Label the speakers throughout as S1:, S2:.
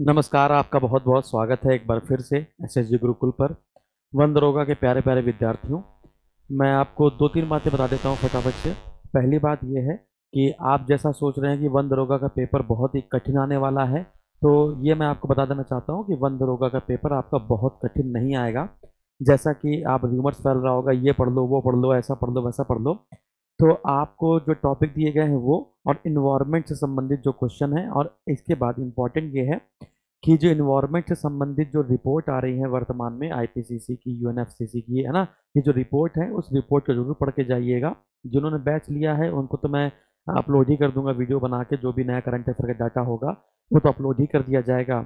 S1: नमस्कार, आपका बहुत बहुत स्वागत है एक बार फिर से एसएसजी गुरुकुल पर। वन दरोगा के प्यारे प्यारे विद्यार्थियों, मैं आपको दो तीन बातें बता देता हूँ फटाफट से। पहली बात यह है कि आप जैसा सोच रहे हैं कि वन दरोगा का पेपर बहुत ही कठिन आने वाला है, तो ये मैं आपको बता देना चाहता हूँ कि वन दरोगा का पेपर आपका बहुत कठिन नहीं आएगा। जैसा कि आप रूमर्स फैल रहा होगा, ये पढ़ लो, वो पढ़ लो, ऐसा पढ़ लो, वैसा पढ़ लो, तो आपको जो टॉपिक दिए गए हैं वो और इन्वायरमेंट से संबंधित जो क्वेश्चन है, और इसके बाद इम्पॉर्टेंट ये है कि जो इन्वायरमेंट से संबंधित जो रिपोर्ट आ रही है वर्तमान में आईपीसीसी की, यूएनएफसीसी की, है ना, ये जो रिपोर्ट है उस रिपोर्ट को जरूर पढ़ के जाइएगा। जिन्होंने बैच लिया है उनको तो मैं अपलोड ही कर दूंगा वीडियो बना के, जो भी नया करंट अफेयर का डाटा होगा वो तो अपलोड ही कर दिया जाएगा।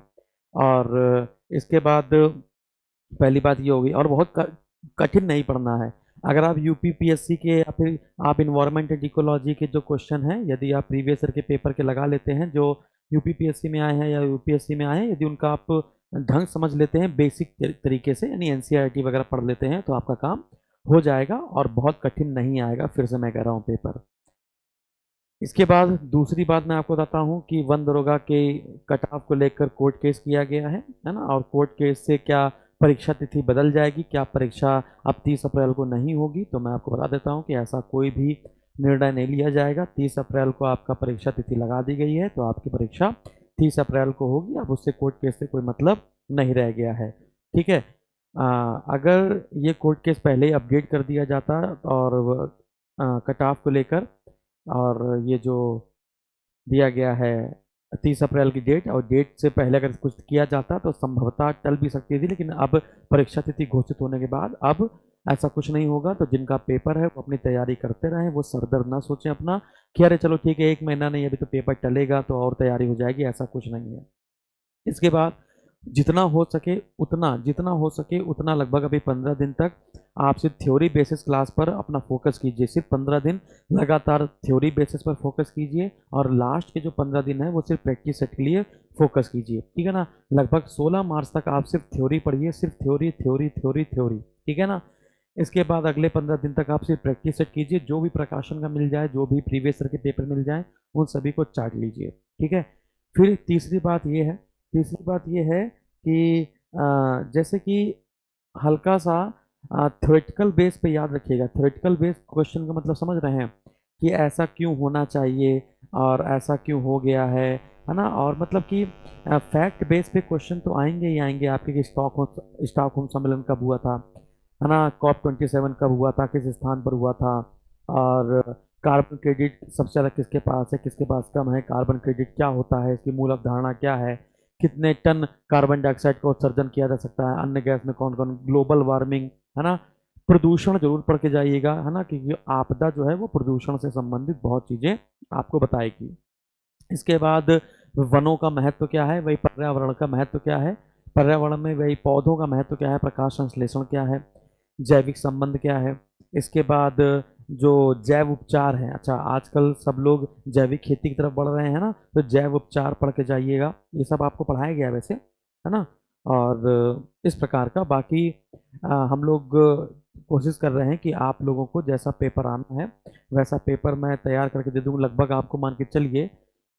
S1: और इसके बाद पहली बात ये होगी, और बहुत कठिन नहीं पढ़ना है। अगर आप यूपीपीएससी के या फिर आप इन्वायरमेंट एंड इकोलॉजी के जो क्वेश्चन हैं, यदि आप प्रीवियस ईयर के पेपर के लगा लेते हैं जो यूपीपीएससी में आए हैं या यूपीएससी में आए हैं, यदि उनका आप ढंग समझ लेते हैं बेसिक तरीके से, यानी एनसीईआरटी वगैरह पढ़ लेते हैं, तो आपका काम हो जाएगा और बहुत कठिन नहीं आएगा। फिर से मैं कह रहा हूँ पेपर। इसके बाद दूसरी बात मैं आपको बताता हूँ कि वन दरोगा के कट ऑफ को लेकर कोर्ट केस किया गया है ना, और कोर्ट केस से क्या परीक्षा तिथि बदल जाएगी, क्या परीक्षा अब 30 अप्रैल को नहीं होगी, तो मैं आपको बता देता हूँ कि ऐसा कोई भी निर्णय नहीं लिया जाएगा। 30 अप्रैल को आपका परीक्षा तिथि लगा दी गई है, तो आपकी परीक्षा 30 अप्रैल को होगी। अब उससे कोर्ट केस से कोई मतलब नहीं रह गया है, ठीक है। अगर ये कोर्ट केस पहले ही अपडेट कर दिया जाता और कट ऑफ को लेकर, और ये जो दिया गया है 30 अप्रैल की डेट, और डेट से पहले अगर कुछ किया जाता तो संभवतः टल भी सकती थी, लेकिन अब परीक्षा तिथि घोषित होने के बाद अब ऐसा कुछ नहीं होगा। तो जिनका पेपर है वो अपनी तैयारी करते रहें, वो सरदर्द ना सोचें अपना कि अरे चलो ठीक है, एक महीना नहीं, अभी तो पेपर टलेगा तो और तैयारी हो जाएगी, ऐसा कुछ नहीं है। इसके बाद जितना हो सके उतना, जितना हो सके उतना, लगभग अभी 15 दिन तक आप सिर्फ थ्योरी बेसिस क्लास पर अपना फोकस कीजिए। सिर्फ 15 दिन लगातार थ्योरी बेसिस पर फोकस कीजिए, और लास्ट के जो 15 दिन है वो सिर्फ प्रैक्टिस सेट के लिए फोकस कीजिए, ठीक है ना। लगभग 16 मार्च तक आप सिर्फ थ्योरी पढ़िए, सिर्फ थ्योरी थ्योरी थ्योरी थ्योरी, ठीक है ना। इसके बाद अगले 15 दिन तक आप सिर्फ प्रैक्टिस सेट कीजिए, जो भी प्रकाशन का मिल जाए, जो भी प्रीवियस ईयर के पेपर मिल जाए, उन सभी को चाट लीजिए, ठीक है। फिर तीसरी बात ये है कि जैसे कि हल्का सा थ्योरेटिकल बेस पे याद रखिएगा। थ्योरेटिकल बेस क्वेश्चन का मतलब समझ रहे हैं कि ऐसा क्यों होना चाहिए और ऐसा क्यों हो गया है ना। और मतलब कि फैक्ट बेस पे क्वेश्चन तो आएंगे ही आएंगे आपके, कि स्टॉकहोम सम्मेलन कब हुआ था, है ना, COP27 कब हुआ था, किस स्थान पर हुआ था, और कार्बन क्रेडिट सबसे ज़्यादा किसके पास है, किसके पास कम है, कार्बन क्रेडिट क्या होता है, इसकी मूल अवधारणा क्या है, कितने टन कार्बन डाइऑक्साइड का उत्सर्जन किया जा सकता है, अन्य गैस में कौन कौन, ग्लोबल वार्मिंग, है ना, प्रदूषण जरूर पढ़ के जाइएगा, है ना, क्योंकि आपदा जो है वो प्रदूषण से संबंधित बहुत चीज़ें आपको बताएगी। इसके बाद वनों का महत्व क्या है, वही पर्यावरण का महत्व क्या है, पर्यावरण में वही पौधों का महत्व क्या है, प्रकाश संश्लेषण क्या है, जैविक संबंध क्या है। इसके बाद जो जैव उपचार है, अच्छा आजकल सब लोग जैविक खेती की तरफ बढ़ रहे हैं ना, तो जैव उपचार पढ़ के जाइएगा, ये सब आपको पढ़ाया गया वैसे, है ना। और इस प्रकार का बाकी हम लोग कोशिश कर रहे हैं कि आप लोगों को जैसा पेपर आना है वैसा पेपर मैं तैयार करके दे दूँ। लगभग आपको मान के चलिए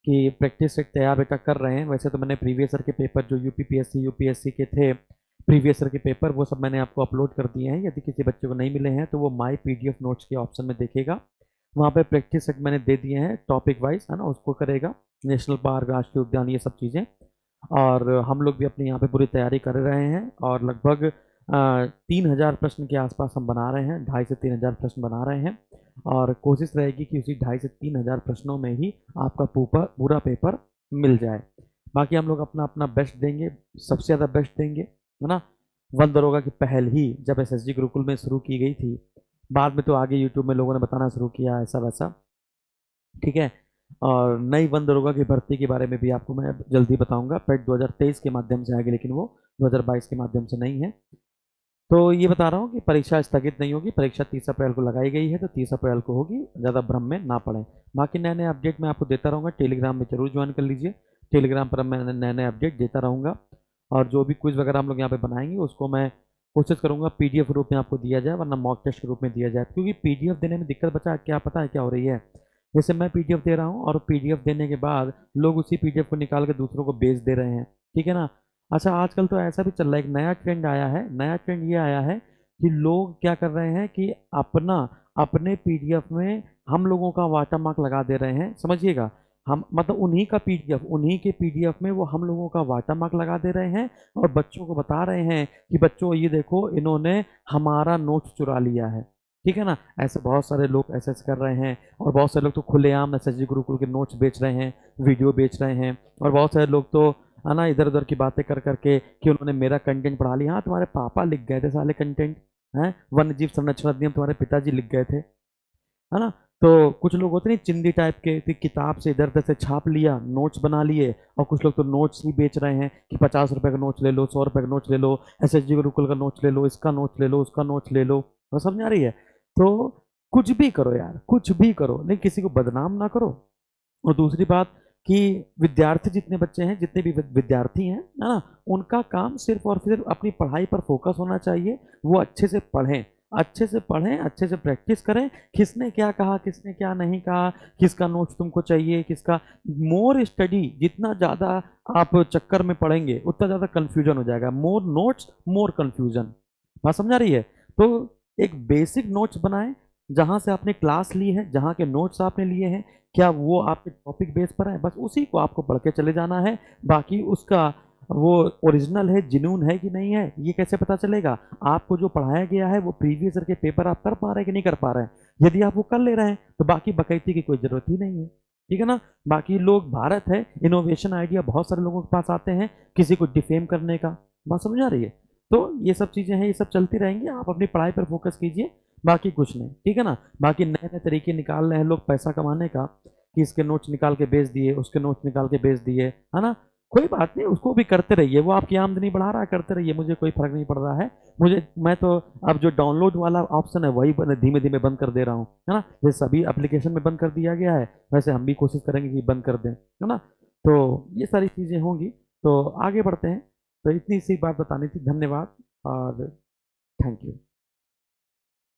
S1: कि प्रैक्टिस सेट तैयार बेटा कर रहे हैं। वैसे तो मैंने प्रीवियस ईयर के पेपर जो यूपीपीएससी यूपीएससी के थे, प्रीवियस ईयर के पेपर, वो सब मैंने आपको अपलोड कर दिए हैं। यदि किसी बच्चे को नहीं मिले हैं तो वो माई पीडीएफ नोट्स के ऑप्शन में देखेगा, वहाँ पे प्रैक्टिस सेट मैंने दे दिए हैं टॉपिक वाइज, है ना, उसको करेगा। नेशनल पार्क, राष्ट्रीय उद्यान, ये सब चीज़ें, और हम लोग भी अपने यहाँ पे पूरी तैयारी कर रहे हैं, और लगभग 3000 प्रश्न के आसपास हम बना रहे हैं, 2500 से 3000 प्रश्न बना रहे हैं, और कोशिश रहेगी कि उसी 2500 से 3000 प्रश्नों में ही आपका पूरा पेपर मिल जाए। बाकी हम लोग अपना अपना बेस्ट देंगे, सबसे ज़्यादा बेस्ट देंगे, है ना। वन दरोगा की पहल ही जब एसएसजी गुरुकुल में शुरू की गई थी, बाद में तो आगे यूट्यूब में लोगों ने बताना शुरू किया ऐसा वैसा, ठीक है। और नई वन दरोगा की भर्ती के बारे में भी आपको मैं जल्दी बताऊंगा। पेट 2023 के माध्यम से आएगी, लेकिन वो 2022 के माध्यम से नहीं है। तो ये बता रहा हूँ कि परीक्षा स्थगित नहीं होगी, परीक्षा 30 अप्रैल को लगाई गई है, तो 30 अप्रैल को होगी, ज़्यादा भ्रम में ना पड़ें। बाकी नए नए अपडेट मैं आपको देता रहूँगा, टेलीग्राम में जरूर ज्वाइन कर लीजिए, टेलीग्राम पर मैं नए नए अपडेट देता रहूँगा। और जो भी क्विज वगैरह हम लोग यहाँ पे बनाएंगे उसको मैं कोशिश करूँगा पीडीएफ रूप में आपको दिया जाए, वरना मॉक टेस्ट के रूप में दिया जाए, क्योंकि पीडीएफ देने में दिक्कत बचा क्या पता है क्या हो रही है। जैसे मैं पीडीएफ दे रहा हूँ और पीडीएफ देने के बाद लोग उसी पीडीएफ को निकाल के दूसरों को बेच दे रहे हैं, ठीक है ना। अच्छा, आजकल तो ऐसा भी चल रहा है, एक नया ट्रेंड आया है, नया ट्रेंड ये आया है कि लोग क्या कर रहे हैं कि अपना अपने पीडीएफ में हम लोगों का वाटरमार्क लगा दे रहे हैं, समझिएगा। हम मतलब उन्हीं का पीडीएफ, उन्हीं के पीडीएफ में वो हम लोगों का वाटरमार्क लगा दे रहे हैं और बच्चों को बता रहे हैं कि बच्चों ये देखो, इन्होंने हमारा नोट्स चुरा लिया है। ठीक है ना। ऐसे बहुत सारे लोग ऐसे ऐसे कर रहे हैं, और बहुत सारे लोग तो खुलेआम एसएसजी गुरुकुल के नोट्स बेच रहे हैं, वीडियो बेच रहे हैं, और बहुत सारे लोग तो है ना इधर उधर की बातें कर करके कि उन्होंने मेरा कंटेंट पढ़ा लिया। हाँ, तुम्हारे पापा लिख गए थे साले कंटेंट, हैं, वन्य जीव संरक्षण अधिनियम तुम्हारे पिताजी लिख गए थे, है ना। तो कुछ लोग होते नहीं चिंदी टाइप के, तो किताब से इधर उधर से छाप लिया, नोट्स बना लिए, और कुछ लोग तो नोट्स ही बेच रहे हैं कि 50 रुपए का नोट्स ले लो, 100 रुपए का नोट्स ले लो, एसएसजी गुरुकुल का नोट्स ले लो, इसका नोट्स ले लो, उसका नोट्स ले लो। तो समझ आ रही है। तो कुछ भी करो यार, कुछ भी करो, लेकिन किसी को बदनाम ना करो। और दूसरी बात कि विद्यार्थी जितने बच्चे हैं, जितने भी विद्यार्थी हैं, है ना, उनका काम सिर्फ और सिर्फ अपनी पढ़ाई पर फोकस होना चाहिए। वो अच्छे से पढ़ें, अच्छे से पढ़ें, अच्छे से प्रैक्टिस करें। किसने क्या कहा, किसने क्या नहीं कहा, किसका नोट्स तुमको चाहिए, किसका, मोर स्टडी, जितना ज़्यादा आप चक्कर में पढ़ेंगे उतना ज़्यादा कन्फ्यूजन हो जाएगा। मोर नोट्स मोर कन्फ्यूजन, बात समझ आ रही है। तो एक बेसिक नोट्स बनाएं, जहाँ से आपने क्लास ली है, जहाँ के नोट्स आपने लिए हैं, क्या वो आपके टॉपिक बेस पर है, बस उसी को आपको पढ़ के चले जाना है। बाकी उसका वो ओरिजिनल है, जिनून है कि नहीं है, ये कैसे पता चलेगा। आपको जो पढ़ाया गया है वो प्रीवियस ईयर के पेपर आप कर पा रहे हैं कि नहीं कर पा रहे हैं। यदि आप वो कर ले रहे हैं तो बाकी बकैती की कोई जरूरत ही नहीं है। ठीक है ना। बाकी लोग, भारत है, इनोवेशन आइडिया बहुत सारे लोगों के पास आते हैं किसी को डिफेम करने का, बात समझ आ रही है। तो ये सब चीज़ें हैं, ये सब चलती रहेंगी, आप अपनी पढ़ाई पर फोकस कीजिए, बाकी कुछ नहीं। ठीक है ना। बाकी नए नए तरीके निकाल रहे हैं लोग पैसा कमाने का, कि इसके नोट्स निकाल के बेच दिए, उसके नोट्स निकाल के बेच दिए, है ना। कोई बात नहीं, उसको भी करते रहिए, वो आपकी आमदनी बढ़ा रहा है, करते रहिए, मुझे कोई फर्क नहीं पड़ रहा है। मैं तो अब जो डाउनलोड वाला ऑप्शन है वही धीमे धीमे बंद कर दे रहा हूँ, है ना। जैसे सभी एप्लीकेशन में बंद कर दिया गया है, वैसे हम भी कोशिश करेंगे कि बंद कर दें, है ना। तो ये सारी चीज़ें होंगी, तो आगे बढ़ते हैं। तो इतनी सी बात बतानी थी। धन्यवाद और थैंक यू।